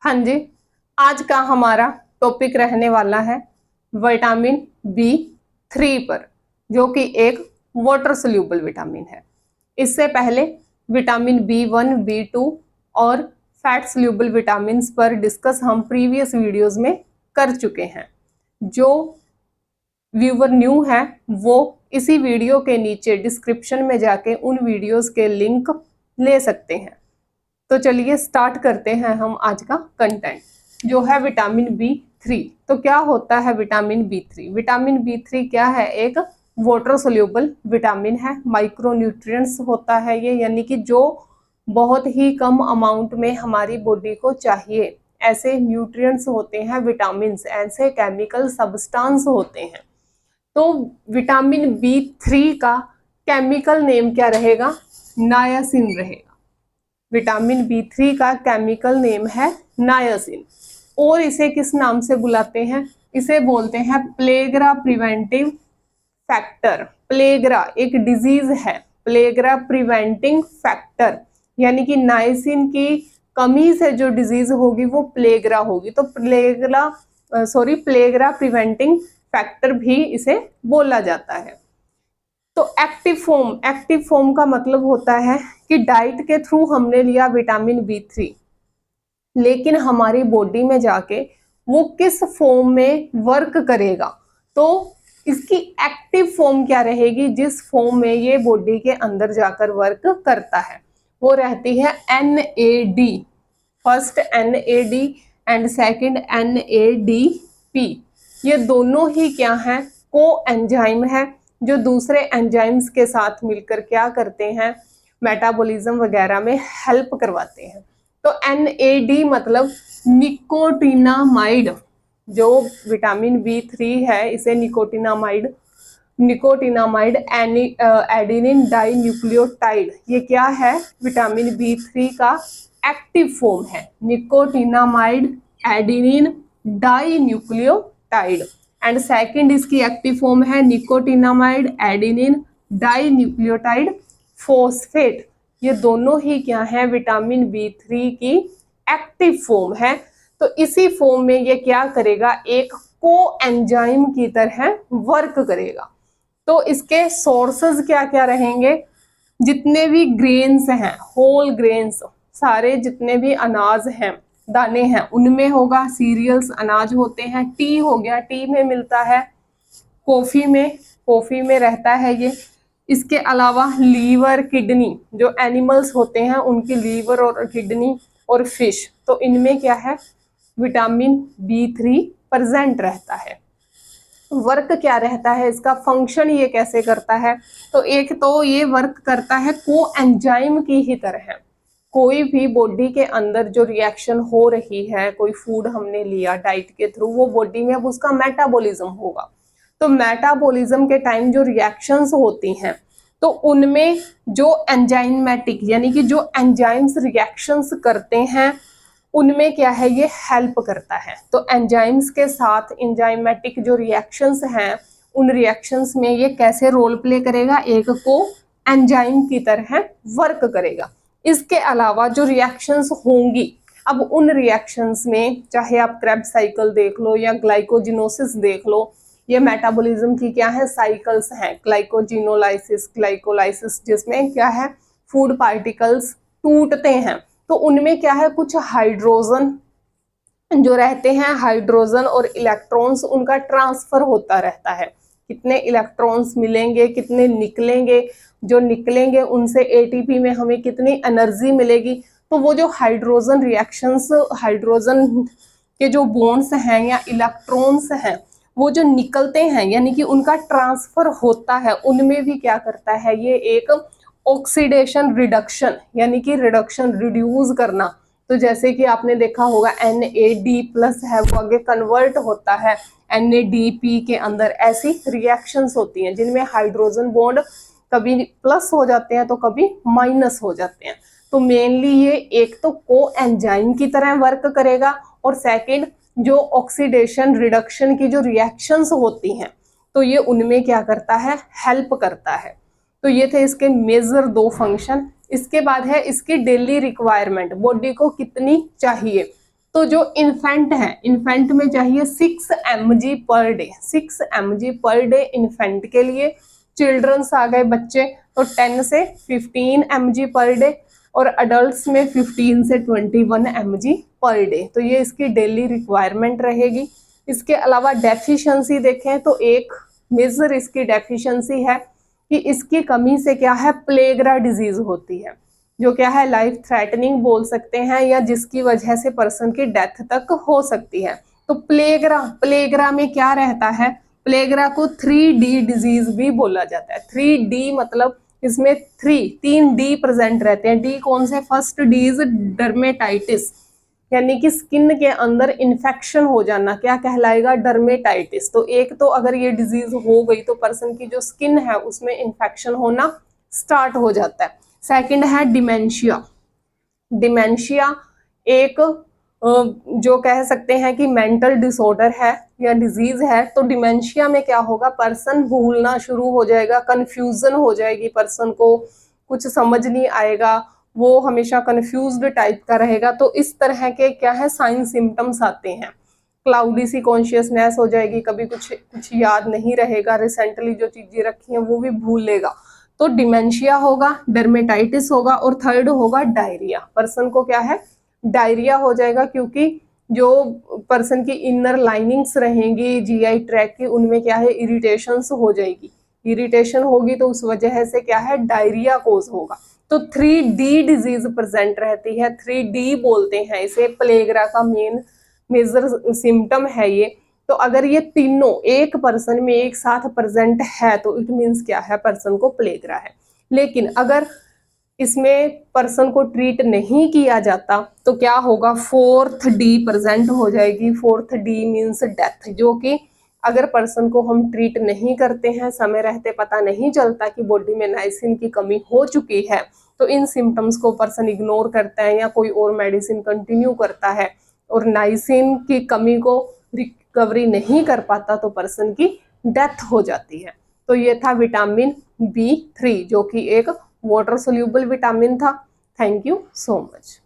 हाँ जी, आज का हमारा टॉपिक रहने वाला है विटामिन B3 पर, जो कि एक वाटर सोल्यूबल विटामिन है। इससे पहले विटामिन B1, B2 और फैट सोल्यूबल विटामिन पर डिस्कस हम प्रीवियस वीडियोस में कर चुके हैं। जो व्यूवर न्यू है वो इसी वीडियो के नीचे डिस्क्रिप्शन में जाके उन वीडियोस के लिंक ले सकते हैं। तो चलिए स्टार्ट करते हैं हम आज का कंटेंट, जो है विटामिन B3। तो क्या होता है विटामिन B3? विटामिन B3 क्या है? एक वाटर सोल्यूबल विटामिन है, माइक्रोन्यूट्रिएंट्स होता है ये, यानी कि जो बहुत ही कम अमाउंट में हमारी बॉडी को चाहिए ऐसे न्यूट्रिएंट्स होते हैं, विटामिन, ऐसे केमिकल सब्सटेंस होते हैं। तो विटामिन B3 का केमिकल नेम क्या रहेगा? नायासिन रहेगा। विटामिन B3 का केमिकल नेम है नायासिन। और इसे किस नाम से बुलाते हैं? इसे बोलते हैं प्लेग्रा प्रिवेंटिव फैक्टर। प्लेग्रा एक डिजीज है, प्लेग्रा प्रिवेंटिंग फैक्टर, यानी कि नाइसिन की कमी से जो डिजीज होगी वो प्लेग्रा होगी। तो प्लेग्रा प्रिवेंटिंग फैक्टर भी इसे बोला जाता है। तो एक्टिव फॉर्म का मतलब होता है कि डाइट के थ्रू हमने लिया विटामिन B3, लेकिन हमारी बॉडी में जाके वो किस फॉर्म में वर्क करेगा। तो इसकी एक्टिव फॉर्म क्या रहेगी? जिस फॉर्म में ये बॉडी के अंदर जाकर वर्क करता है वो रहती है NAD। First NAD and second NADP। ये दोनों ही क्या है? को एंजाइम है, जो दूसरे एंजाइम्स के साथ मिलकर क्या करते हैं? मेटाबॉलिज्म वगैरह में हेल्प करवाते हैं। तो NAD मतलब निकोटिनामाइड। जो विटामिन B3 है इसे निकोटिनामाइड एडेनिन डाई न्यूक्लियोटाइड, ये क्या है? विटामिन B3 का एक्टिव फॉर्म है, nicotinamide adenine di nucleotide. And second इसकी एक्टिव फॉर्म है nicotinamide adenine di nucleotide phosphate. ये दोनों ही क्या है? विटामिन B3 की एक्टिव फॉर्म है। तो इसी फॉर्म में ये क्या करेगा? एक को एंजाइम की तरह वर्क करेगा। तो इसके सोर्सेज क्या क्या रहेंगे? जितने भी ग्रेन्स हैं, होल ग्रेन्स, सारे जितने भी अनाज हैं, दाने हैं, उनमें होगा। सीरियल्स अनाज होते हैं। टी हो गया, टी में मिलता है। कॉफी में रहता है ये। इसके अलावा लीवर, किडनी, जो एनिमल्स होते हैं उनकी लीवर और किडनी, और फिश, तो इनमें क्या है? विटामिन B3 प्रेजेंट रहता है। वर्क क्या रहता है इसका? फंक्शन ये कैसे करता है? तो एक तो ये वर्क करता है को एंजाइम की ही तरह। कोई भी बॉडी के अंदर जो रिएक्शन हो रही है, कोई फूड हमने लिया डाइट के थ्रू, वो बॉडी में अब उसका मेटाबॉलिज्म होगा। तो मेटाबॉलिज्म के टाइम जो रिएक्शंस होती हैं, तो उनमें जो एंजाइमेटिक, यानी कि जो एंजाइम्स रिएक्शंस करते हैं, उनमें क्या है? ये हेल्प करता है। तो एंजाइम्स के साथ एंजाइमेटिक जो रिएक्शंस हैं, उन रिएक्शंस में ये कैसे रोल प्ले करेगा? एक को एंजाइम की तरह वर्क करेगा। इसके अलावा जो रिएक्शंस होंगी, अब उन रिएक्शंस में चाहे आप क्रेब्स साइकिल देख लो या ग्लाइकोजिनोसिस देख लो, ये मेटाबॉलिज्म की क्या है? साइकिल्स हैं। ग्लाइकोजिनोलाइसिस, ग्लाइकोलाइसिस, जिसमें क्या है? फूड पार्टिकल्स टूटते हैं। तो उनमें क्या है? कुछ हाइड्रोजन जो रहते हैं, हाइड्रोजन और इलेक्ट्रॉन्स, उनका ट्रांसफर होता रहता है। कितने इलेक्ट्रॉन्स मिलेंगे, कितने निकलेंगे, जो निकलेंगे उनसे ATP में हमें कितनी एनर्जी मिलेगी। तो वो जो हाइड्रोजन रिएक्शंस, हाइड्रोजन के जो बॉन्ड्स हैं या इलेक्ट्रॉन्स हैं, वो जो निकलते हैं, यानी कि उनका ट्रांसफर होता है, उनमें भी क्या करता है? ये एक ऑक्सीडेशन रिडक्शन, यानी कि रिडक्शन, रिड्यूस करना। तो जैसे कि आपने देखा होगा NAD+ है, वो आगे कन्वर्ट होता है NADP के अंदर। ऐसी रिएक्शंस होती हैं जिनमें हाइड्रोजन बॉन्ड कभी प्लस हो जाते हैं तो कभी माइनस हो जाते हैं। तो मेनली ये एक तो को एंजाइम की तरह वर्क करेगा, और सेकंड जो ऑक्सीडेशन रिडक्शन की जो रिएक्शंस होती हैं, तो ये उनमें क्या करता है? हेल्प करता है। तो ये थे इसके मेजर 2 फंक्शन। इसके बाद है इसकी डेली रिक्वायरमेंट, बॉडी को कितनी चाहिए। तो जो इन्फेंट है, इन्फेंट में चाहिए 6 mg per day, 6 mg per day infant के लिए। चिल्ड्रंस आ गए बच्चे, तो 10 से 15 mg पर डे, और अडल्ट्स में 15 से 21 mg पर डे। तो ये इसकी डेली रिक्वायरमेंट रहेगी। इसके अलावा डेफिशिएंसी देखें तो एक मेजर इसकी डेफिशिएंसी है कि इसकी कमी से क्या है, प्लेग्रा डिजीज होती है, जो क्या है लाइफ थ्रेटनिंग बोल सकते हैं, या जिसकी वजह से पर्सन की डेथ तक हो सकती है। तो प्लेग्रा में क्या रहता है, प्लेग्रा को 3D डिजीज भी बोला जाता है। 3D मतलब इसमें 3D प्रेजेंट रहते हैं। डी कौन से, फर्स्ट डी इज डर्मेटाइटिस, यानी कि स्किन के अंदर इन्फेक्शन हो जाना, क्या कहलाएगा, डर्मेटाइटिस। तो एक तो अगर ये डिजीज हो गई तो पर्सन की जो स्किन है उसमें इन्फेक्शन होना स्टार्ट हो जाता है। सेकंड है डिमेंशिया। डिमेंशिया एक जो कह सकते हैं कि मेंटल डिसऑर्डर है या डिजीज है। तो डिमेंशिया में क्या होगा, पर्सन भूलना शुरू हो जाएगा, कंफ्यूजन हो जाएगी, पर्सन को कुछ समझ नहीं आएगा, वो हमेशा कंफ्यूज्ड टाइप का रहेगा। तो इस तरह के क्या है साइन सिम्टम्स आते हैं। क्लाउडी सी कॉन्शियसनेस हो जाएगी, कभी कुछ याद नहीं रहेगा, रिसेंटली जो चीजें रखी हैं वो भी भूल लेगा। तो डिमेंशिया होगा, डर्मेटाइटिस होगा, और थर्ड होगा डायरिया। पर्सन को क्या है, डायरिया हो जाएगा, क्योंकि जो पर्सन की इनर लाइनिंग्स रहेंगी जीआई ट्रैक की, उनमें क्या है इरिटेशंस हो जाएगी, इरिटेशन होगी, तो उस वजह से क्या है डायरिया कोज होगा। तो 3D डिजीज प्रेजेंट रहती है। 3D बोलते हैं इसे, प्लेग्रा का मेजर सिम्टम है ये। तो अगर ये तीनों एक पर्सन में एक साथ प्रेजेंट है तो इट मीन्स क्या है, पर्सन को प्लेग्रा है। लेकिन अगर इसमें पर्सन को ट्रीट नहीं किया जाता तो क्या होगा, 4th D प्रेजेंट हो जाएगी। 4th D मीन्स डेथ, जो कि अगर पर्सन को हम ट्रीट नहीं करते हैं, समय रहते पता नहीं चलता कि बॉडी में नाइसिन की कमी हो चुकी है, तो इन सिम्टम्स को पर्सन इग्नोर करता है या कोई और मेडिसिन कंटिन्यू करता है और नाइसिन की कमी को रिकवरी नहीं कर पाता, तो पर्सन की डेथ हो जाती है। तो ये था विटामिन B3, जो कि एक वाटर सोल्यूबल विटामिन था। Thank you so much.